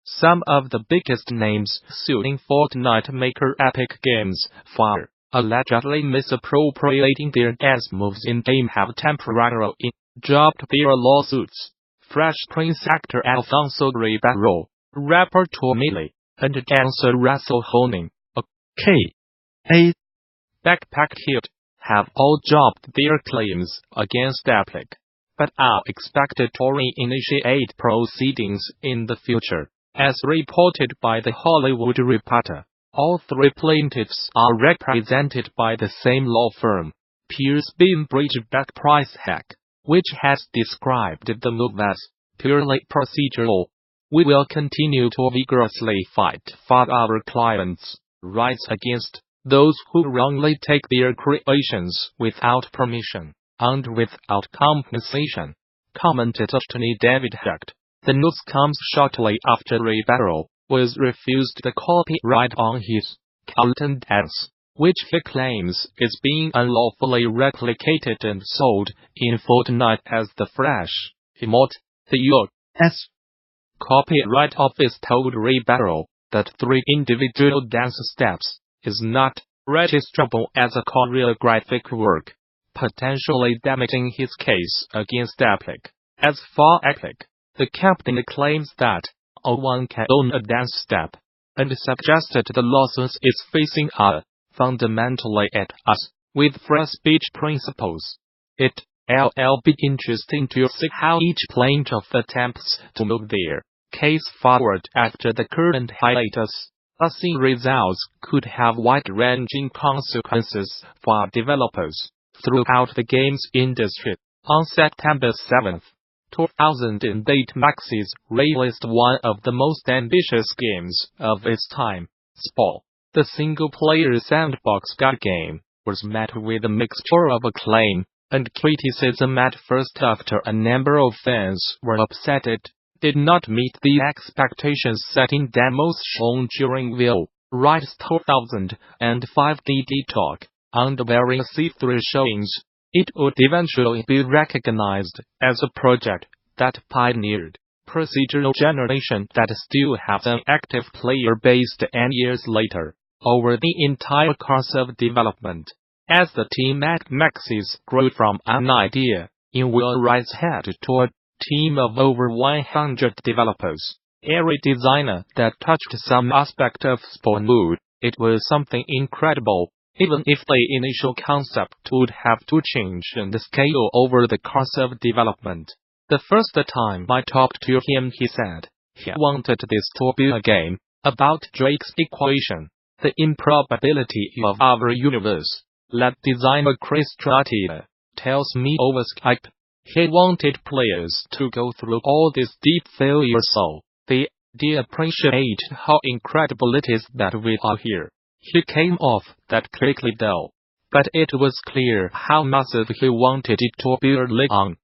Some of the biggest names suing Fortnite maker Epic Games for allegedly misappropriating their dance moves in-game have temporarily dropped their lawsuits. Fresh Prince actor Alfonso Ribeiro, rapper Tommy, and dancer Russell Honing, a.k.a. Backpack Kid, have all dropped their claims against Epic, but are expected to reinitiate proceedings in the future. As reported by The Hollywood Reporter, all three plaintiffs are represented by the same law firm, Pierce Bean Bridgeback Price Hack, which has described the move as purely procedural. We will continue to vigorously fight for our clients' rights against those who wrongly take their creations without permission and without compensation, commented Attorney David Hecht. The news comes shortly after Ribeiro was refused the copyright on his Carlton dance, which he claims is being unlawfully replicated and sold in Fortnite as the Fresh emote. The U.S. Copyright Office told Ribeiro that 3 individual dance steps is not registrable as a choreographic work, potentially damaging his case against Epic. As for Epic, the company claims that one can own a dance step, and suggested the lawsuit is facing are fundamentally at odds with free speech principles. It'll be interesting to see how each plaintiff attempts to move their case forward after the current hiatus. Lawsuit results could have wide-ranging consequences for developers throughout the games industry. On September 7, 2008, Maxis released one of the most ambitious games of its time, Spore. The single-player sandbox god game was met with a mixture of acclaim and criticism at first after a number of fans were upset it did not meet the expectations set in demos shown during Will Wright's 2005 DD Talk. On the various C3 showings, it would eventually be recognized as a project that pioneered procedural generation that still has an active player base 10 years later. Over the entire course of development, as the team at Maxis grew from an idea in Will Wright's head to a team of over 100 developers, every designer that touched some aspect of Spore knew it was something incredible, even if the initial concept would have to change and scale over the course of development. The first time I talked to him, he said he wanted this to be a game about Drake's equation, the improbability of our universe. Lead designer Chris Trottier tells me over Skype he wanted players to go through all this deep failure so they appreciate how incredible it is that we are here. He came off that quickly though, but it was clear how massive he wanted it to be early on.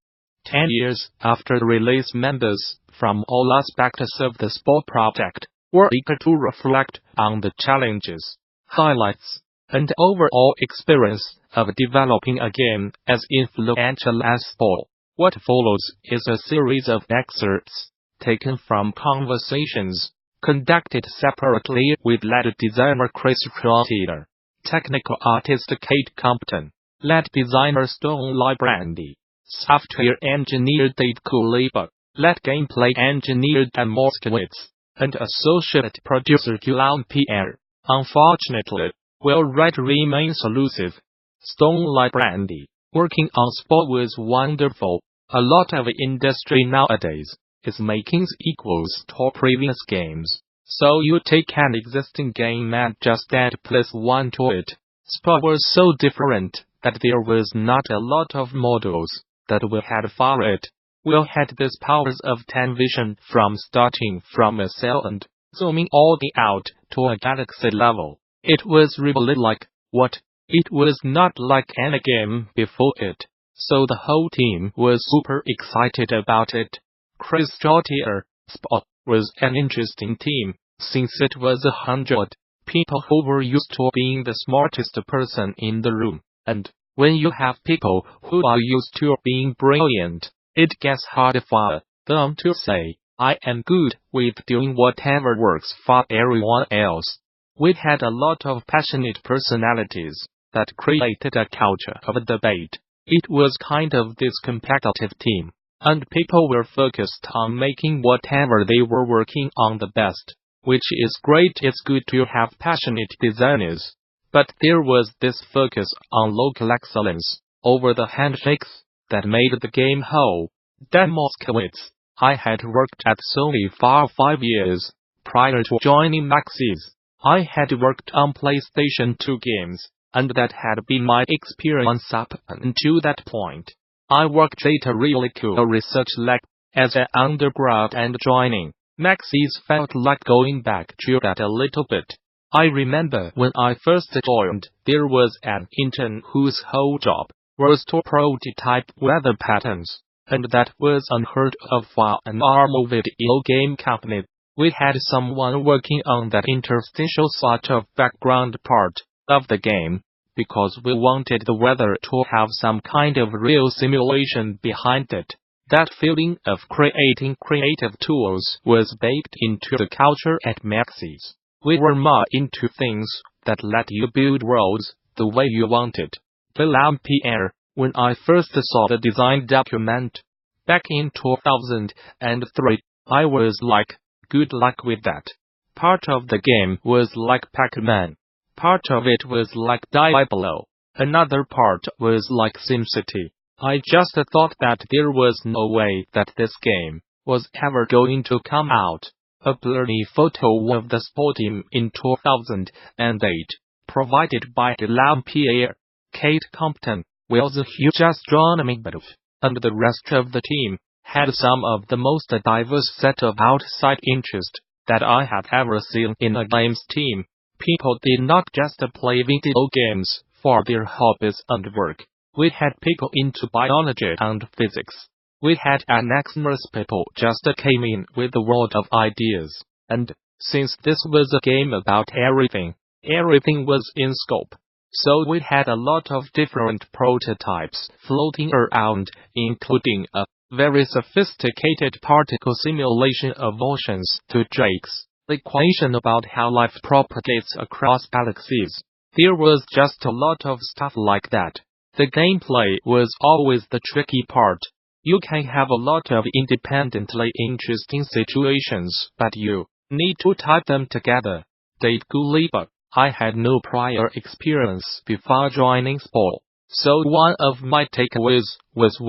10 years after the release, members from all aspects of the Spore project were eager to reflect on the challenges, highlights, and overall experience of developing a game as influential as Spore. What follows is a series of excerpts taken from conversations conducted separately with lead designer Chris Trottier, technical artist Kate Compton, lead designer Stone Brandy, software engineer Dave Kuleba, lead gameplay engineer Dan Moskowitz, and associate producer Guillaume Pierre. Unfortunately, Will Wright remains elusive. Stone Brandy, working on Spore was wonderful. A lot of industry nowadays is making equals to previous games. So you take an existing game and just add +1 to it. Spore was so different that there was not a lot of models that we had for it. Will had this powers of 10 vision from starting from a cell and zooming all the out to a galaxy level. It was really like what? It was not like any game before it. So the whole team was super excited about it. Chris Trottier, Spore was an interesting team, since it was 100 people who were used to being the smartest person in the room, and when you have people who are used to being brilliant, it gets hard for them to say, I am good with doing whatever works for everyone else. We had a lot of passionate personalities that created a culture of debate. It was kind of this competitive team, and people were focused on making whatever they were working on the best, which is great. It's good to have passionate designers. But there was this focus on local excellence over the handshakes that made the game whole. Dan Moskowitz. I had worked at Sony for 5 years. Prior to joining Maxis, I had worked on PlayStation 2 games, and that had been my experience up until that point. I worked at a really cool research lab as an undergrad, and joining Maxis felt like going back to that a little bit. I remember when I first joined, there was an intern whose whole job was to prototype weather patterns, and that was unheard of for an ARM video game company. We had someone working on that interstitial sort of background part of the game, because we wanted the weather to have some kind of real simulation behind it. That feeling of creating creative tools was baked into the culture at Maxis. We were more into things that let you build worlds the way you wanted. Pierre, when I first saw the design document back in 2003, I was like, good luck with that. Part of the game was like Pac-Man. Part of it was like Diablo. Another part was like SimCity. I just thought that there was no way that this game was ever going to come out. A blurry photo of the sport team in 2008, provided by Pierre, Kate Compton, was a huge astronomy buff, and the rest of the team had some of the most diverse set of outside interest that I have ever seen in a games team. People did not just play video games for their hobbies and work. We had people into biology and physics. We had numerous people just came in with the world of ideas, and since this was a game about everything was in scope. So we had a lot of different prototypes floating around, including a very sophisticated particle simulation of oceans to Drake's equation about how life propagates across galaxies. There was just a lot of stuff like that. The gameplay was always the tricky part. You can have a lot of independently interesting situations, but you need to tie them together. Date Guliba. I had no prior experience before joining Sport, so one of my takeaways was,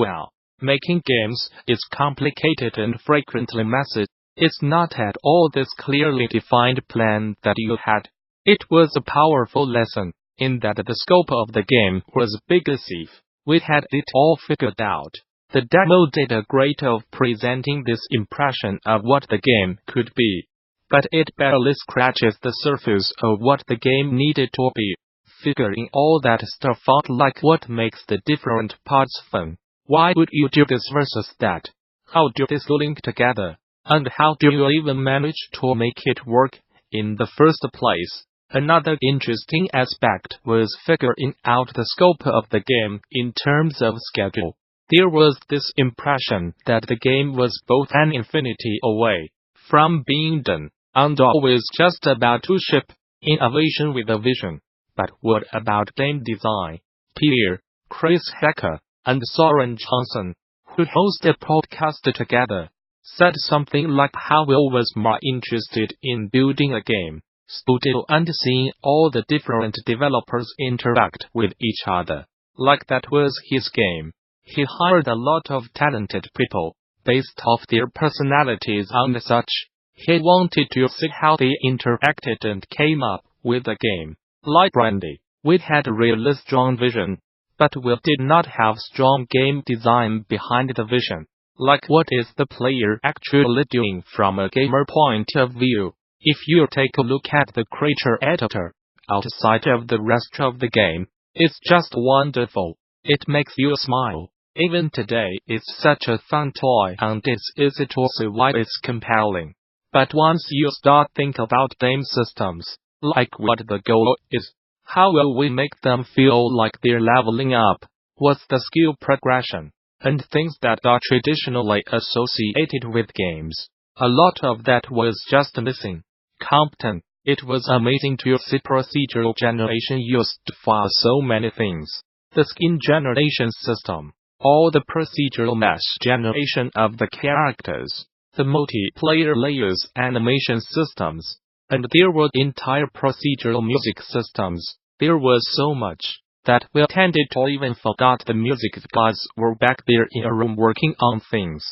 making games is complicated and frequently messy. It's not at all this clearly defined plan that you had. It was a powerful lesson, in that the scope of the game was big as if we had it all figured out. The demo did a great job of presenting this impression of what the game could be, but it barely scratches the surface of what the game needed to be. Figuring all that stuff out, like what makes the different parts fun. Why would you do this versus that? How do these link together? And how do you even manage to make it work in the first place? Another interesting aspect was figuring out the scope of the game in terms of schedule. There was this impression that the game was both an infinity away from being done, and always just about to ship. Innovation with a vision. But what about game design? Pierre, Chris Hacker, and Soren Johnson, who host a podcast together, said something like how Will was more interested in building a game studio and seeing all the different developers interact with each other. Like that was his game. He hired a lot of talented people, based off their personalities and such. He wanted to see how they interacted and came up with a game. Like Brandy, we had a really strong vision, but we did not have strong game design behind the vision. Like what is the player actually doing from a gamer point of view? If you take a look at the creature editor, outside of the rest of the game, it's just wonderful. It makes you smile. Even today, it's such a fun toy and it's easy to see why it's compelling. But once you start thinking about game systems, like what the goal is, how will we make them feel like they're leveling up? What's the skill progression? And things that are traditionally associated with games. A lot of that was just missing. Compton, it was amazing to see procedural generation used for so many things. The skin generation system, all the procedural mesh generation of the characters, the multiplayer layers animation systems, and there were entire procedural music systems. There was so much that we tended to even forgot the music gods were back there in a room working on things.